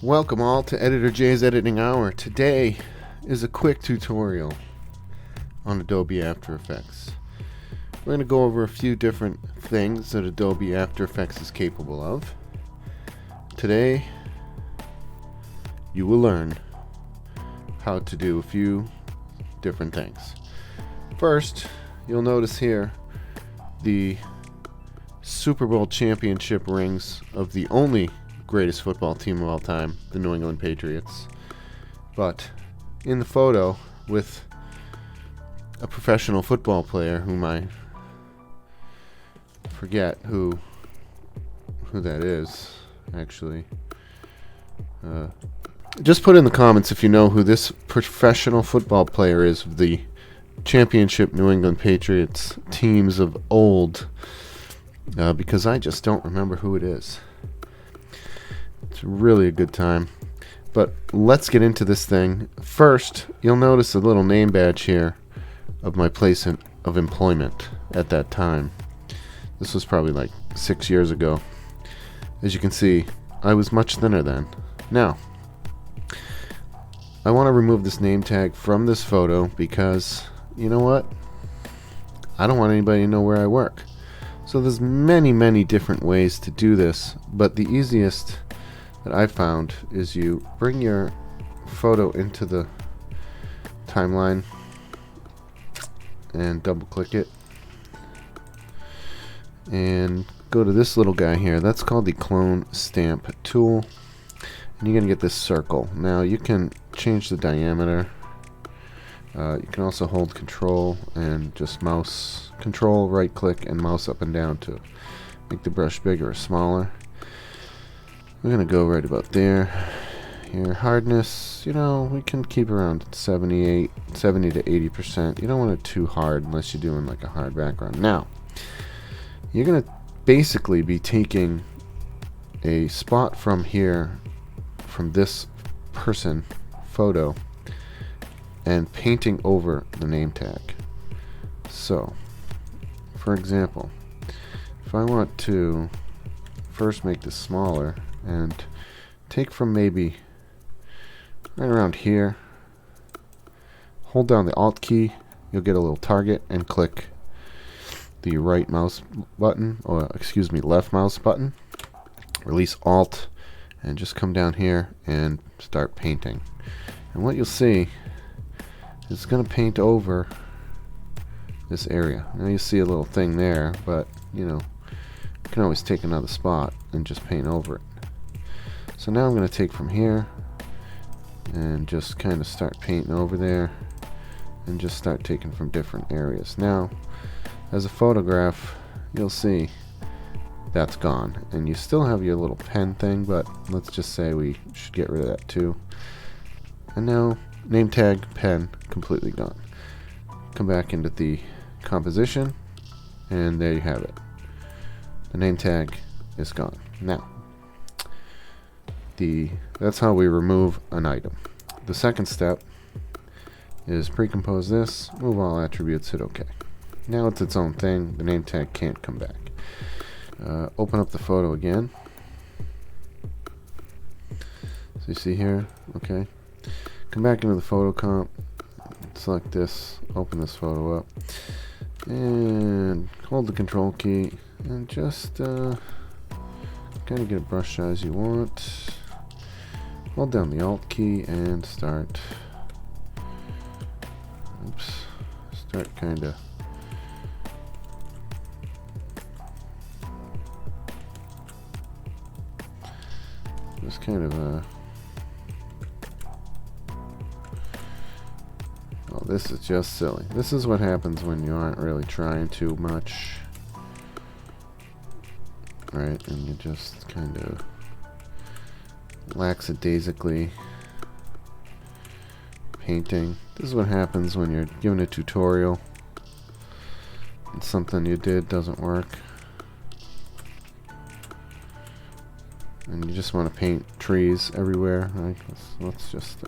Welcome all to Editor J's Editing Hour. Today is a quick tutorial on Adobe After Effects. We're going to go over a few different things that Adobe After Effects is capable of. Today, you will learn how to do a few different things. First, you'll notice here the Super Bowl championship rings of the only greatest football team of all time, the New England Patriots. But in the photo with a professional football player whom I forget who that is, actually. Just put in the comments if you know who this professional football player is of the championship New England Patriots teams of old, because I just don't remember who it is. It's really a good time. But let's get into this thing. First, you'll notice a little name badge here of my place of employment at that time. This was probably like 6 years ago. As you can see, I was much thinner then. Now, I want to remove this name tag from this photo because, you know what? I don't want anybody to know where I work. So there's many different ways to do this, but the easiest that I found is you bring your photo into the timeline and double click it and go to this little guy here. That's called the clone stamp tool, and you're gonna get this circle. Now you can change the diameter. You can also hold control and just mouse control, right click, and mouse up and down to make the brush bigger or smaller. We're gonna go right about there. Here, hardness, you know, we can keep around 70 to 80%. You don't want it too hard unless you're doing like a hard background. Now, you're gonna basically be taking a spot from here, from this person photo, and painting over the name tag. So, for example, if I want to first make this smaller and take from maybe right around here, hold down the Alt key, you'll get a little target, and click the right mouse button, or excuse me, left mouse button, release Alt, and just come down here and start painting. And what you'll see is it's going to paint over this area. Now you see a little thing there, but you know, you can always take another spot and just paint over it. So now I'm going to take from here and just kind of start painting over there and just start taking from different areas. Now, as a photograph, you'll see that's gone. And you still have your little pen thing, but let's just say we should get rid of that too. And now, name tag, pen, completely gone. Come back into the composition, and there you have it. The name tag is gone. Now, that's how we remove an item. The second step is precompose this, move all attributes, hit OK. Now it's its own thing. The name tag can't come back. Open up the photo again. So you see here, okay. Come back into the photo comp, select this, open this photo up, and hold the control key and just kind of get a brush size you want. Hold down the Alt key and start kind of just kind of oh, this is just silly. This is what happens when you aren't really trying too much, right? And you just kind of lackadaisically painting. This is what happens when you're given a tutorial and something you did doesn't work, and you just want to paint trees everywhere. Right? Let's just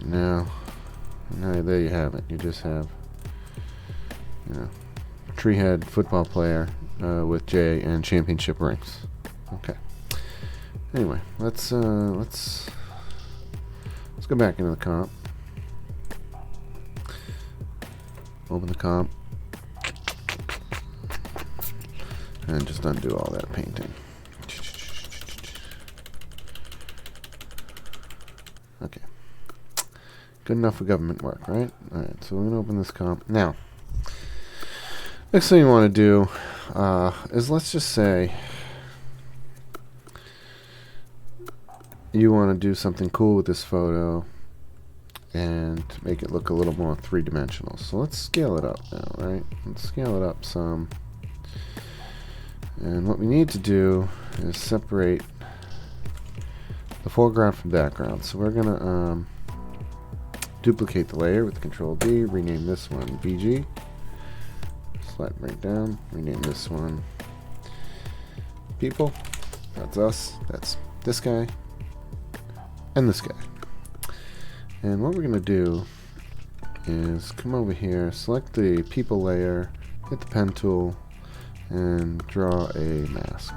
now there you have it. You just have you know, tree head football player with J and championship rings. Okay. Anyway, let's go back into the comp. Open the comp. And just undo all that painting. Okay. Good enough for government work, right? Alright, so we're going to open this comp. Now, next thing you want to do is, let's just say you want to do something cool with this photo and make it look a little more three-dimensional. So let's scale it up now, right? Let's scale it up some. And what we need to do is separate the foreground from background. So we're going to duplicate the layer with Control D, rename this one VG, slide right down, rename this one people, that's us, that's this guy, and this guy. And what we're going to do is come over here, select the people layer, hit the pen tool, and draw a mask.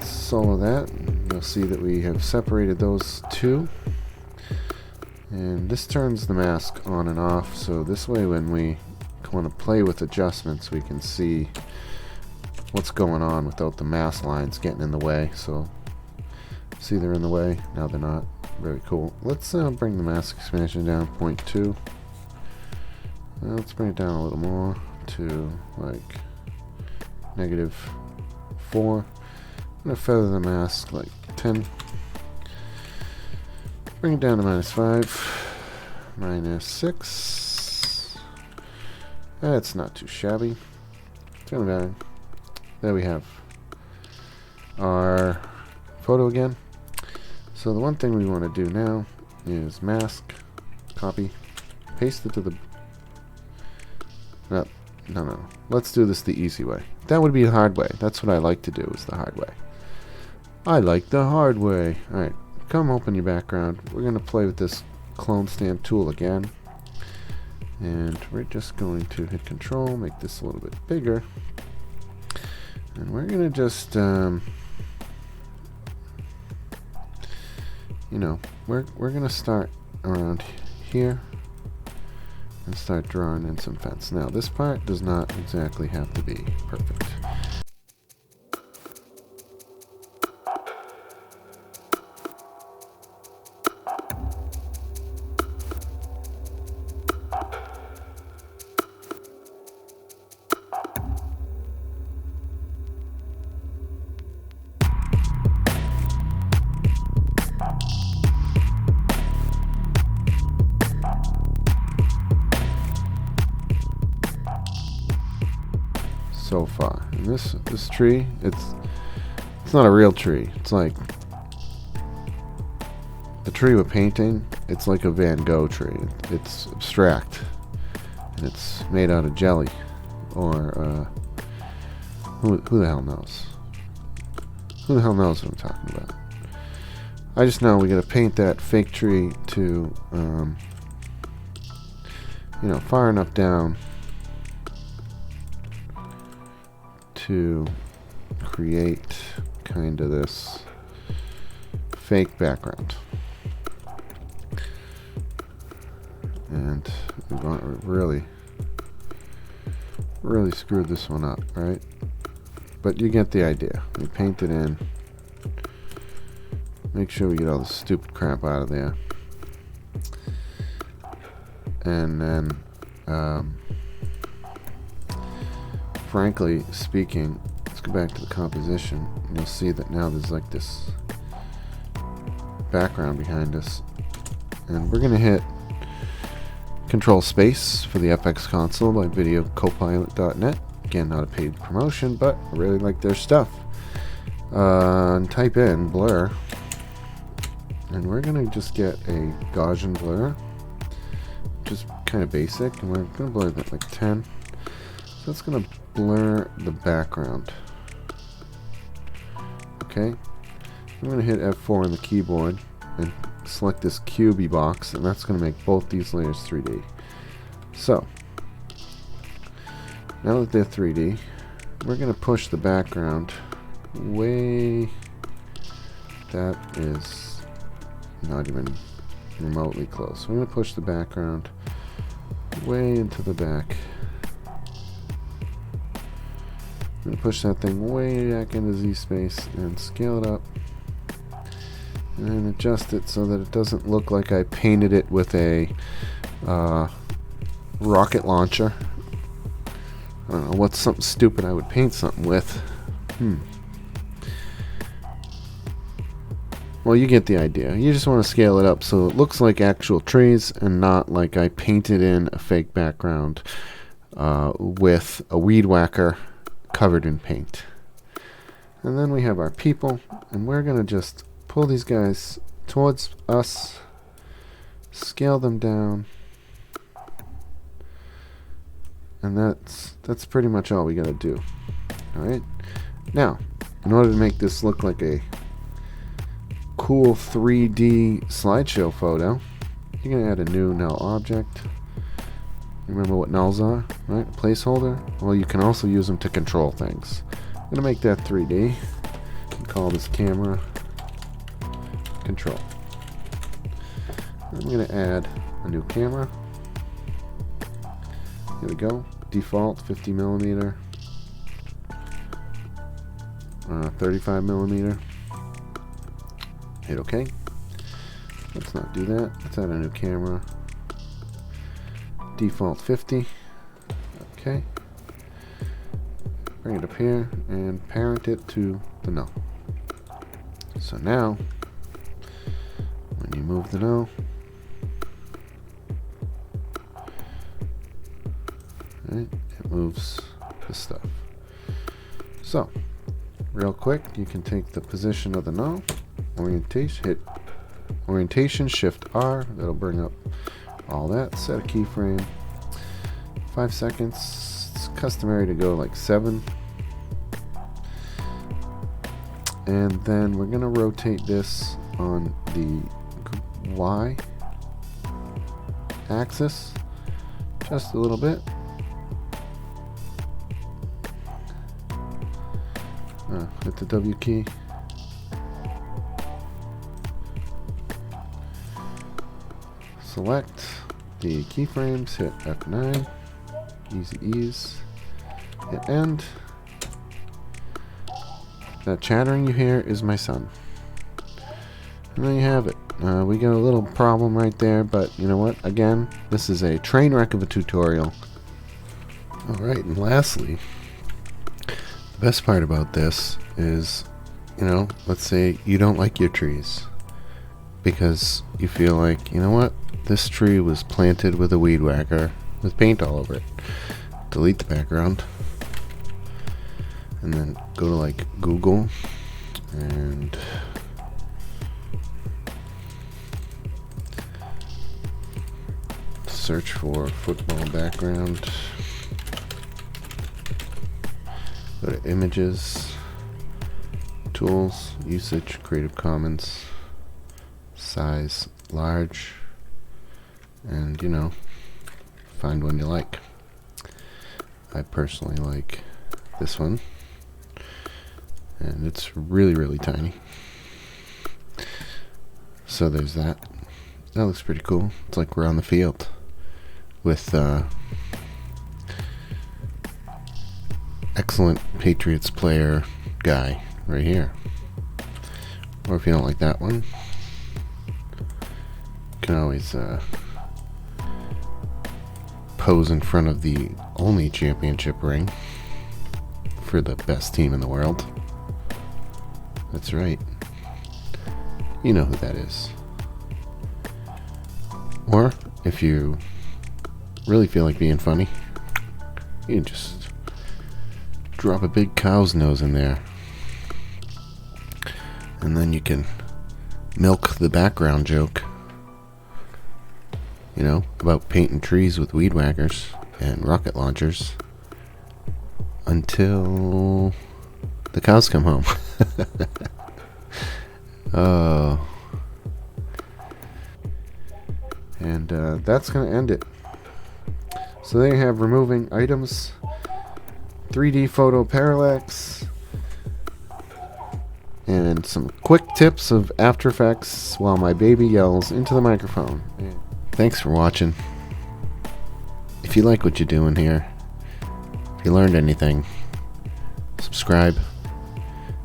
Solo that. You'll see that we have separated those two, and this turns the mask on and off, so this way when we want to play with adjustments we can see what's going on without the mask lines getting in the way. So see, they're in the way, now they're not. Very cool. Let's bring the mask expansion down 0.2. Let's bring it down a little more to like -4. I'm going to feather the mask like 10. Bring it down to -5. -6. That's not too shabby. Turn it back. There we have our photo again. So the one thing we want to do now is mask, copy, paste it to the... No. Let's do this the easy way. That would be the hard way. That's what I like to do, is the hard way. I like the hard way. Alright, come open your background. We're going to play with this clone stamp tool again. And we're just going to hit Control, make this a little bit bigger. And we're going to just, you know, we're going to start around here and start drawing in some fence. Now, this part does not exactly have to be perfect. So far, and this tree, it's not a real tree. It's like the tree we're painting. It's like a Van Gogh tree. It's abstract, and it's made out of jelly, or who the hell knows? Who the hell knows what I'm talking about? I just know we gotta paint that fake tree to, you know, far enough down to create kind of this fake background. And we really screwed this one up, right? But you get the idea. We paint it in. Make sure we get all the stupid crap out of there. And then, frankly speaking, let's go back to the composition. And you'll see that now there's like this background behind us. And we're going to hit Control Space for the FX console by videocopilot.net. Again, not a paid promotion, but I really like their stuff. And type in blur, and we're gonna just get a Gaussian blur, just kind of basic, and we're gonna blur that like 10. So it's gonna blur the background. Okay, I'm gonna hit F4 on the keyboard and select this cubey box, and that's gonna make both these layers 3D. So now that they're 3D, we're gonna push the background way, that is not even remotely close. We're going to push the background way into the back. I'm going to push that thing way back into Z space and scale it up and adjust it so that it doesn't look like I painted it with a rocket launcher. I don't know, what's something stupid I would paint something with? Well, you get the idea. You just want to scale it up so it looks like actual trees and not like I painted in a fake background with a weed whacker covered in paint. And then we have our people, and we're going to just pull these guys towards us, scale them down, and that's pretty much all we got to do. Alright? Now, in order to make this look like a cool 3D slideshow photo, you're going to add a new null object. Remember what nulls are, right? Placeholder. Well, you can also use them to control things. I'm going to make that 3D and call this camera control. I'm going to add a new camera. Here we go. Default 50 millimeter, 35 millimeter. Hit OK. Let's not do that. Let's add a new camera. Default 50. OK. Bring it up here and parent it to the null. So now, when you move the null, right, it moves the stuff. So, real quick, you can take the position of the null. Orientation, hit orientation, shift R, that'll bring up all that. Set a keyframe, 5 seconds. It's customary to go like 7. And then we're gonna rotate this on the Y axis just a little bit. Hit the W key. Select the keyframes, hit F9, easy ease, hit end. That chattering you hear is my son. And there you have it. We got a little problem right there, but you know what? Again, this is a train wreck of a tutorial. Alright, and lastly, the best part about this is, you know, let's say you don't like your trees because you feel like, you know what? This tree was planted with a weed whacker with paint all over it. Delete the background. And then go to like Google and search for football background. Go to images, tools, usage, Creative Commons, size large, and you know, find one you like. I personally like this one, and it's really tiny. So there's that. That looks pretty cool. It's like we're on the field with excellent Patriots player guy right here. Or if you don't like that one, you can always pose in front of the only championship ring for the best team in the world. That's right. You know who that is. Or if you really feel like being funny, you can just drop a big cow's nose in there. And then you can milk the background joke, you know, about painting trees with weed whackers and rocket launchers until the cows come home. Oh. And that's going to end it. So there you have removing items, 3D photo parallax, and some quick tips of After Effects while my baby yells into the microphone. Thanks for watching. If you like what you're doing here, if you learned anything, subscribe,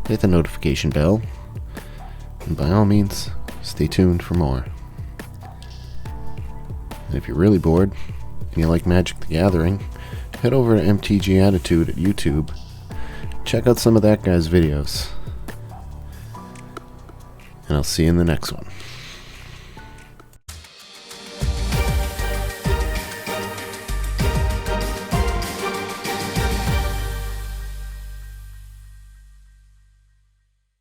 hit the notification bell, and by all means, stay tuned for more. And if you're really bored and you like Magic the Gathering, head over to MTG Attitude at YouTube. Check out some of that guy's videos. And I'll see you in the next one.